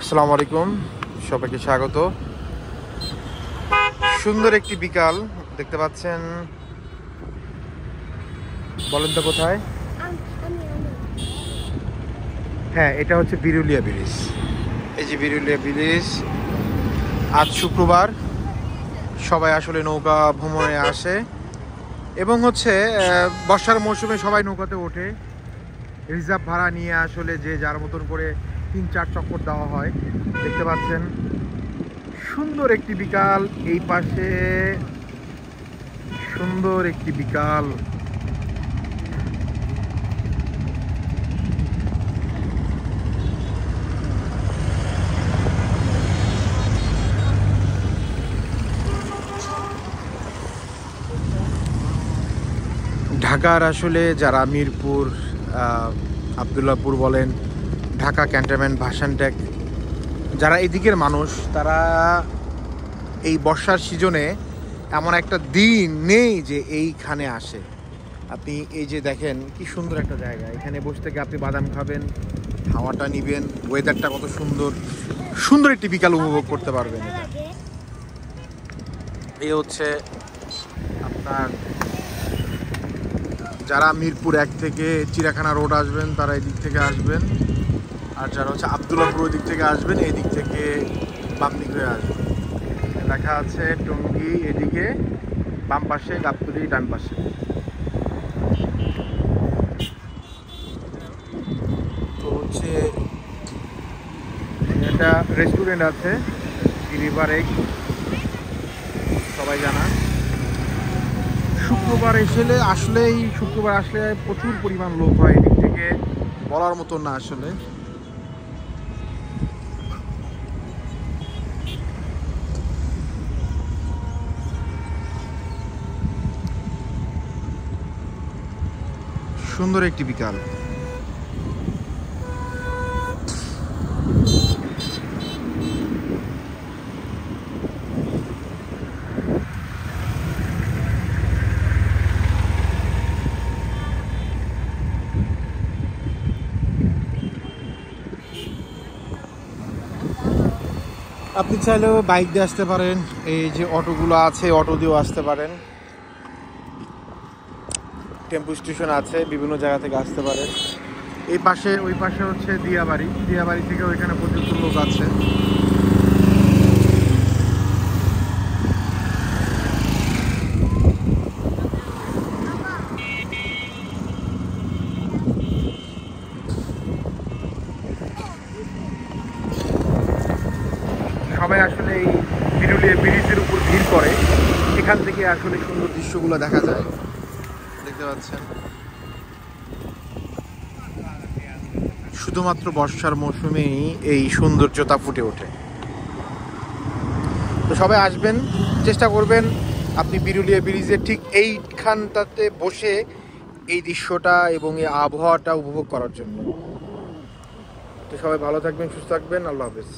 আসসালামু আলাইকুম, সবাইকে স্বাগত। সুন্দর একটি বিকাল দেখতে পাচ্ছেন। বলেন তো কোথায়? হ্যাঁ, এটা হচ্ছে বিরুলিয়া ব্রিজ। এই যে বিরুলিয়া ব্রিজ। আজ শুক্রবার, সবাই আসলে নৌকা ভ্রমণে আসে এবং হচ্ছে বর্ষার মৌসুমে সবাই নৌকাতে ওঠে। রিজার্ভ ভাড়া নিয়ে আসলে যে যার মতন করে 3-4 চক্কর দেওয়া হয়। দেখতে পাচ্ছেন সুন্দর একটি বিকাল। এই পাশে সুন্দর একটি বিকাল। ঢাকার আসলে যারা মিরপুর, আবদুল্লাহপুর বলেন, ঢাকা ক্যান্টনমেন্ট, ভাসানটেক, যারা এদিকের মানুষ, তারা এই বর্ষার সিজনে এমন একটা দিন নেই যে এইখানে আসে। আপনি এই যে দেখেন কি সুন্দর একটা জায়গা, এখানে বসে থেকে আপনি বাদাম খাবেন, হাওয়াটা নিবেন, ওয়েদারটা কত সুন্দর, সুন্দর একটি বিকাল উপভোগ করতে পারবেন। এই হচ্ছে আপনার যারা মিরপুর 1 থেকে চিড়িয়াখানা রোড আসবেন তারা এই দিক থেকে আসবেন, আর যারা হচ্ছে আবদুল্লাহপুর ওই দিক থেকে আসবেন এই দিক থেকে বাম দিক হয়ে আসবেন। লেখা আছে টঙ্গী এদিকে বাম পাশে, গাবতলী ডান পাশে। তো হচ্ছে একটা রেস্টুরেন্ট আছে রিভার এগ, সবাই জানা। শুক্রবার আসলেই শুক্রবার আসলে প্রচুর পরিমাণ লোক হয় এদিক থেকে, বলার মতো না আসলে। সুন্দর একটি বিকাল। আপনি চাইলেও বাইক দিয়ে আসতে পারেন, এই যে অটোগুলো আছে অটো দিয়েও আসতে পারেন, টেম্পু স্টেশন আছে, বিভিন্ন জায়গা থেকে আসতে পারেন। এই পাশে ওই পাশে হচ্ছে দিয়াবাড়ি, দিয়াবাড়ি থেকে ওইখানে প্রচুর লোক আছে। সবাই আসলে এই বিরুলিয়া ব্রিজের উপর ভিড় করে, এখান থেকে আসলে সুন্দর দৃশ্যগুলো দেখা যায়। দেখতে পাচ্ছেন শুধুমাত্র বর্ষার মৌসুমেই এই সৌন্দর্যতা ফুটে ওঠে। তো সবাই আসবেন, চেষ্টা করবেন আপনি বিরুলিয়া ব্রিজের ঠিক এইখানটাতে বসে এই দৃশ্যটা এবং এই আবহাওয়াটা উপভোগ করার জন্য। তো সবাই ভালো থাকবেন, সুস্থ থাকবেন, আল্লাহ হাফেজ।